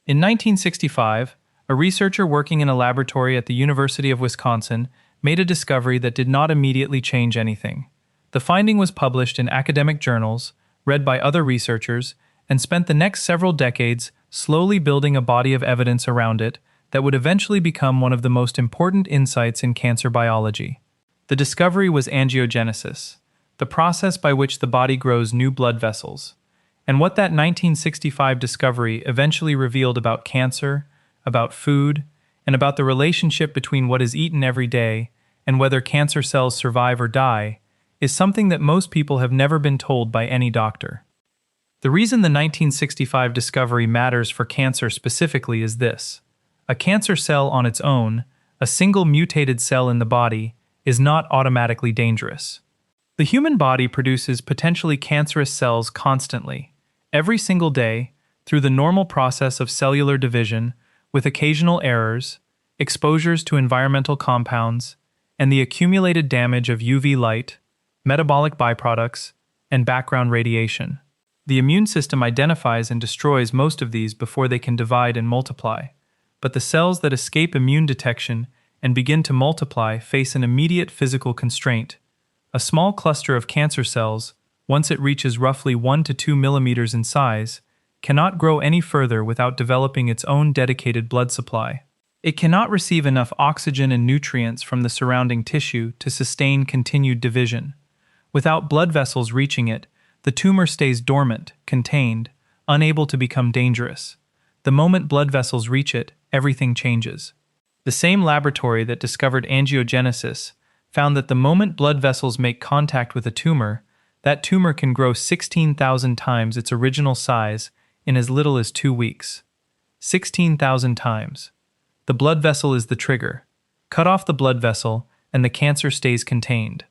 In 1965, a researcher working in a laboratory at the University of Wisconsin made a discovery that did not immediately change anything. The finding was published in academic journals, read by other researchers, and spent the next several decades slowly building a body of evidence around it that would eventually become one of the most important insights in cancer biology. The discovery was angiogenesis, the process by which the body grows new blood vessels. And what that 1965 discovery eventually revealed about cancer, about food, and about the relationship between what is eaten every day and whether cancer cells survive or die is something that most people have never been told by any doctor. The reason the 1965 discovery matters for cancer specifically is this. A cancer cell on its own, a single mutated cell in the body, is not automatically dangerous. The human body produces potentially cancerous cells constantly, every single day, through the normal process of cellular division, with occasional errors, exposures to environmental compounds, and the accumulated damage of UV light, metabolic byproducts, and background radiation. The immune system identifies and destroys most of these before they can divide and multiply. But the cells that escape immune detection and begin to multiply face an immediate physical constraint. A small cluster of cancer cells, once it reaches roughly 1 to 2 millimeters in size, cannot grow any further without developing its own dedicated blood supply. It cannot receive enough oxygen and nutrients from the surrounding tissue to sustain continued division. Without blood vessels reaching it, the tumor stays dormant, contained, unable to become dangerous. The moment blood vessels reach it, everything changes. The same laboratory that discovered angiogenesis found that the moment blood vessels make contact with a tumor, that tumor can grow 16,000 times its original size in as little as 2 weeks. 16,000 times. The blood vessel is the trigger. Cut off the blood vessel, and the cancer stays contained.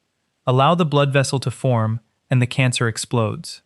Allow the blood vessel to form, and the cancer explodes.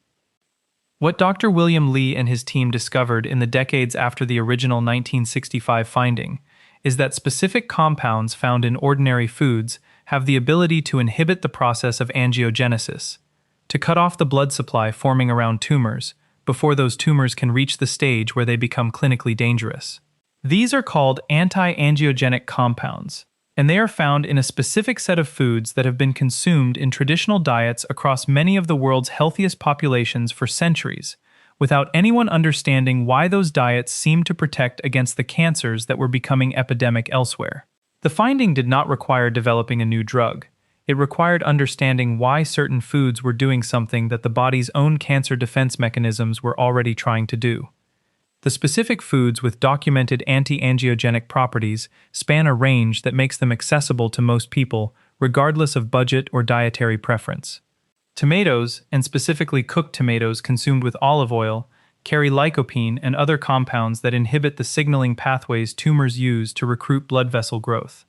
What Dr. William Lee and his team discovered in the decades after the original 1965 finding is that specific compounds found in ordinary foods have the ability to inhibit the process of angiogenesis, to cut off the blood supply forming around tumors before those tumors can reach the stage where they become clinically dangerous. These are called anti-angiogenic compounds, and they are found in a specific set of foods that have been consumed in traditional diets across many of the world's healthiest populations for centuries, without anyone understanding why those diets seemed to protect against the cancers that were becoming epidemic elsewhere. The finding did not require developing a new drug. It required understanding why certain foods were doing something that the body's own cancer defense mechanisms were already trying to do. The specific foods with documented anti-angiogenic properties span a range that makes them accessible to most people, regardless of budget or dietary preference. Tomatoes, and specifically cooked tomatoes consumed with olive oil, carry lycopene and other compounds that inhibit the signaling pathways tumors use to recruit blood vessel growth.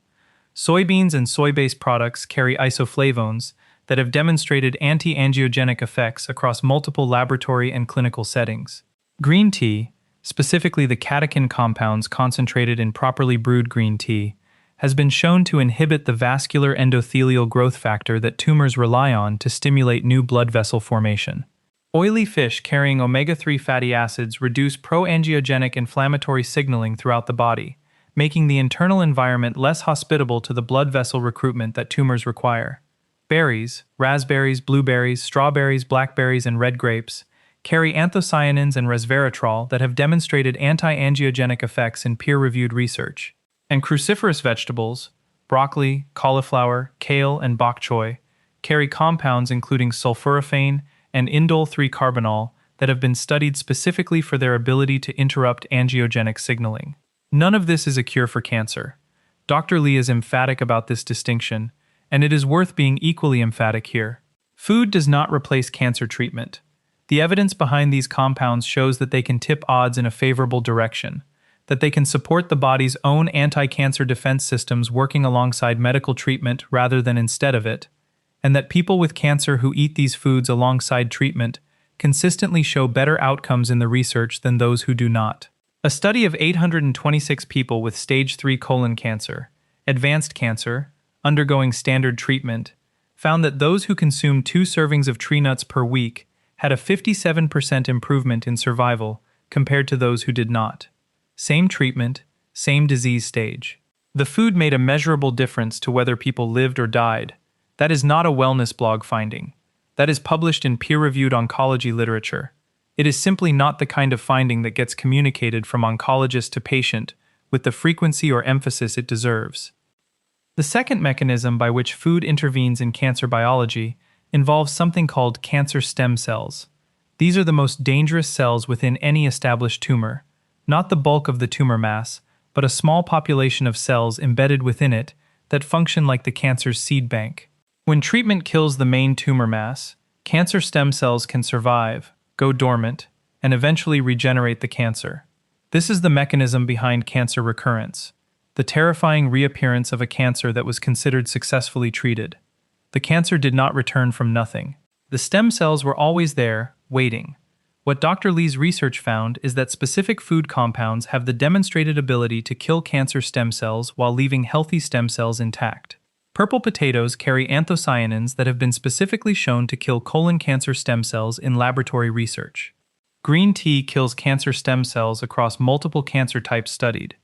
Soybeans and soy-based products carry isoflavones that have demonstrated anti-angiogenic effects across multiple laboratory and clinical settings. Green tea, specifically the catechin compounds concentrated in properly brewed green tea, has been shown to inhibit the vascular endothelial growth factor that tumors rely on to stimulate new blood vessel formation. Oily fish carrying omega-3 fatty acids reduce pro-angiogenic inflammatory signaling throughout the body, making the internal environment less hospitable to the blood vessel recruitment that tumors require. Berries, raspberries, blueberries, strawberries, blackberries, and red grapes carry anthocyanins and resveratrol that have demonstrated anti-angiogenic effects in peer-reviewed research. And cruciferous vegetables, broccoli, cauliflower, kale, and bok choy, carry compounds including sulforaphane and indole-3-carbinol that have been studied specifically for their ability to interrupt angiogenic signaling. None of this is a cure for cancer. Dr. Lee is emphatic about this distinction, and it is worth being equally emphatic here. Food does not replace cancer treatment. The evidence behind these compounds shows that they can tip odds in a favorable direction, that they can support the body's own anti-cancer defense systems working alongside medical treatment rather than instead of it, and that people with cancer who eat these foods alongside treatment consistently show better outcomes in the research than those who do not. A study of 826 people with stage 3 colon cancer, advanced cancer, undergoing standard treatment, found that those who consumed 2 servings of tree nuts per week had a 57% improvement in survival compared to those who did not. Same treatment, same disease stage. The food made a measurable difference to whether people lived or died. That is not a wellness blog finding. That is published in peer-reviewed oncology literature. It is simply not the kind of finding that gets communicated from oncologist to patient with the frequency or emphasis it deserves. The second mechanism by which food intervenes in cancer biology involves something called cancer stem cells. These are the most dangerous cells within any established tumor, not the bulk of the tumor mass, but a small population of cells embedded within it that function like the cancer's seed bank. When treatment kills the main tumor mass, cancer stem cells can survive, go dormant, and eventually regenerate the cancer. This is the mechanism behind cancer recurrence, the terrifying reappearance of a cancer that was considered successfully treated. The cancer did not return from nothing. The stem cells were always there, waiting. What Dr. Lee's research found is that specific food compounds have the demonstrated ability to kill cancer stem cells while leaving healthy stem cells intact. Purple potatoes carry anthocyanins that have been specifically shown to kill colon cancer stem cells in laboratory research. Green tea kills cancer stem cells across multiple cancer types studied.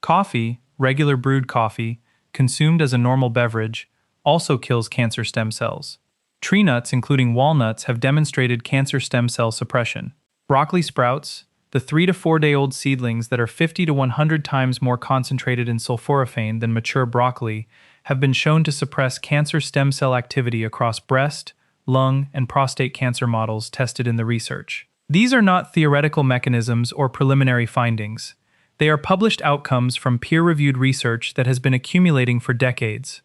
Coffee, regular brewed coffee, consumed as a normal beverage, also kills cancer stem cells. Tree nuts, including walnuts, have demonstrated cancer stem cell suppression. Broccoli sprouts, the 3 to 4 day old seedlings that are 50 to 100 times more concentrated in sulforaphane than mature broccoli, have been shown to suppress cancer stem cell activity across breast, lung, and prostate cancer models tested in the research. These are not theoretical mechanisms or preliminary findings. They are published outcomes from peer-reviewed research that has been accumulating for decades.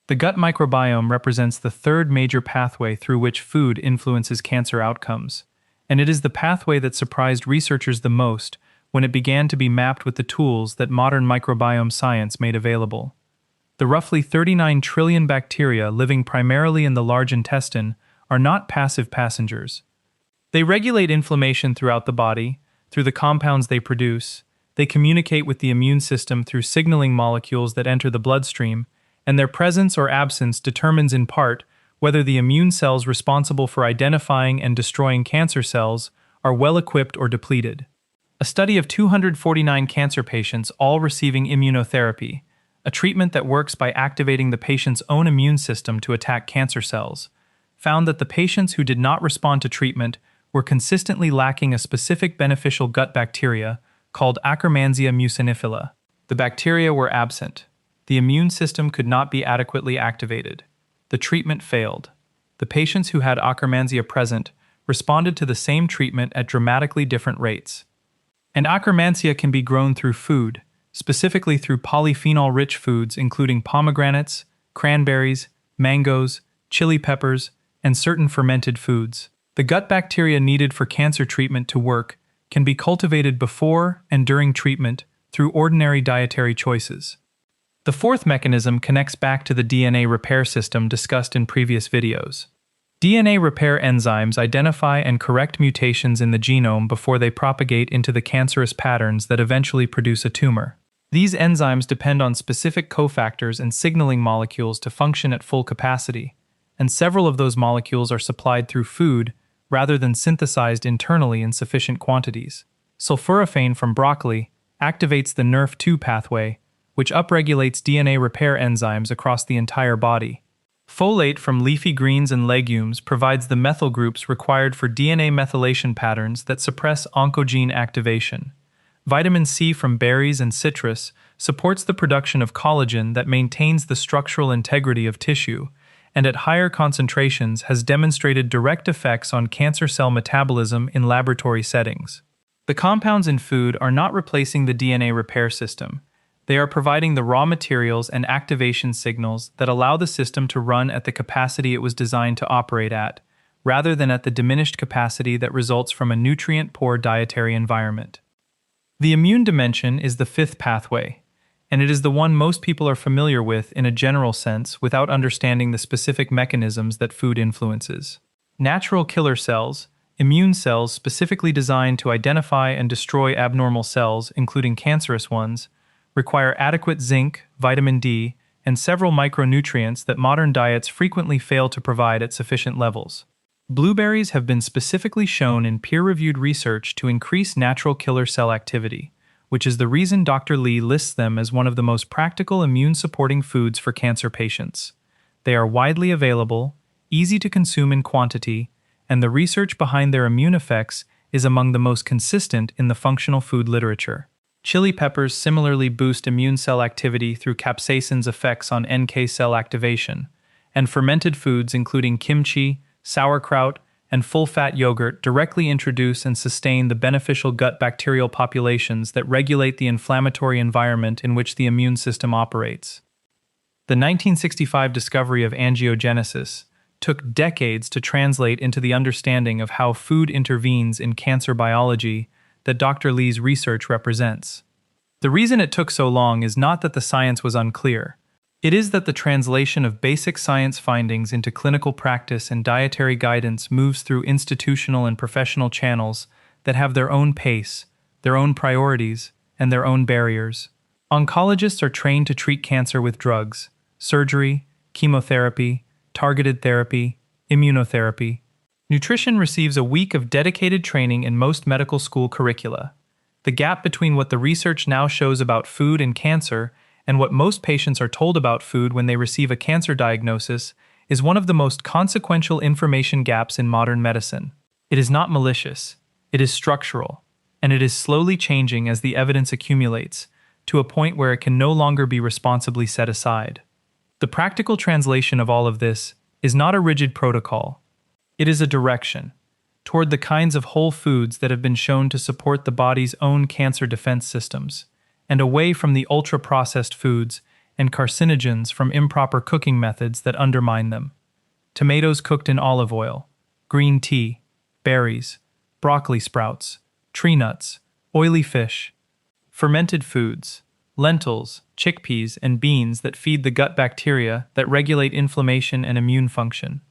The gut microbiome represents the third major pathway through which food influences cancer outcomes, and it is the pathway that surprised researchers the most when it began to be mapped with the tools that modern microbiome science made available. The roughly 39 trillion bacteria living primarily in the large intestine are not passive passengers. They regulate inflammation throughout the body, through the compounds they produce. They communicate with the immune system through signaling molecules that enter the bloodstream, and their presence or absence determines in part whether the immune cells responsible for identifying and destroying cancer cells are well-equipped or depleted. A study of 249 cancer patients all receiving immunotherapy, a treatment that works by activating the patient's own immune system to attack cancer cells, found that the patients who did not respond to treatment were consistently lacking a specific beneficial gut bacteria called Akkermansia mucinifila. The bacteria were absent. The immune system could not be adequately activated. The treatment failed. The patients who had Akkermansia present responded to the same treatment at dramatically different rates. And Akkermansia can be grown through food, specifically through polyphenol-rich foods including pomegranates, cranberries, mangoes, chili peppers, and certain fermented foods. The gut bacteria needed for cancer treatment to work can be cultivated before and during treatment through ordinary dietary choices. The fourth mechanism connects back to the DNA repair system discussed in previous videos. DNA repair enzymes identify and correct mutations in the genome before they propagate into the cancerous patterns that eventually produce a tumor. These enzymes depend on specific cofactors and signaling molecules to function at full capacity, and several of those molecules are supplied through food rather than synthesized internally in sufficient quantities. Sulforaphane from broccoli activates the NRF2 pathway, which upregulates DNA repair enzymes across the entire body. Folate from leafy greens and legumes provides the methyl groups required for DNA methylation patterns that suppress oncogene activation. Vitamin C from berries and citrus supports the production of collagen that maintains the structural integrity of tissue, and at higher concentrations has demonstrated direct effects on cancer cell metabolism in laboratory settings. The compounds in food are not replacing the DNA repair system. They are providing the raw materials and activation signals that allow the system to run at the capacity it was designed to operate at, rather than at the diminished capacity that results from a nutrient-poor dietary environment. The immune dimension is the fifth pathway, and it is the one most people are familiar with in a general sense without understanding the specific mechanisms that food influences. Natural killer cells, immune cells specifically designed to identify and destroy abnormal cells, including cancerous ones, require adequate zinc, vitamin D, and several micronutrients that modern diets frequently fail to provide at sufficient levels. Blueberries have been specifically shown in peer-reviewed research to increase natural killer cell activity, which is the reason Dr. Lee lists them as one of the most practical immune-supporting foods for cancer patients. They are widely available, easy to consume in quantity, and the research behind their immune effects is among the most consistent in the functional food literature. Chili peppers similarly boost immune cell activity through capsaicin's effects on NK cell activation, and fermented foods including kimchi, sauerkraut, and full-fat yogurt directly introduce and sustain the beneficial gut bacterial populations that regulate the inflammatory environment in which the immune system operates. The 1965 discovery of angiogenesis took decades to translate into the understanding of how food intervenes in cancer biology that Dr. Lee's research represents. The reason it took so long is not that the science was unclear. It is that the translation of basic science findings into clinical practice and dietary guidance moves through institutional and professional channels that have their own pace, their own priorities, and their own barriers. Oncologists are trained to treat cancer with drugs, surgery, chemotherapy, targeted therapy, immunotherapy. Nutrition receives a week of dedicated training in most medical school curricula. The gap between what the research now shows about food and cancer and what most patients are told about food when they receive a cancer diagnosis is one of the most consequential information gaps in modern medicine. It is not malicious, it is structural, and it is slowly changing as the evidence accumulates, to a point where it can no longer be responsibly set aside. The practical translation of all of this is not a rigid protocol. It is a direction toward the kinds of whole foods that have been shown to support the body's own cancer defense systems, and away from the ultra-processed foods and carcinogens from improper cooking methods that undermine them. Tomatoes cooked in olive oil, green tea, berries, broccoli sprouts, tree nuts, oily fish, fermented foods, lentils, chickpeas, and beans that feed the gut bacteria that regulate inflammation and immune function.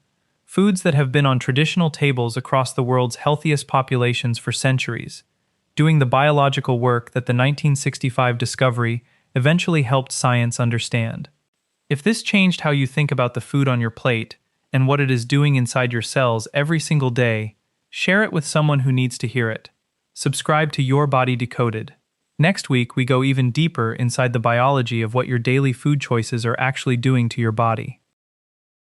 Foods that have been on traditional tables across the world's healthiest populations for centuries, doing the biological work that the 1965 discovery eventually helped science understand. If this changed how you think about the food on your plate and what it is doing inside your cells every single day, share it with someone who needs to hear it. Subscribe to Your Body Decoded. Next week, we go even deeper inside the biology of what your daily food choices are actually doing to your body.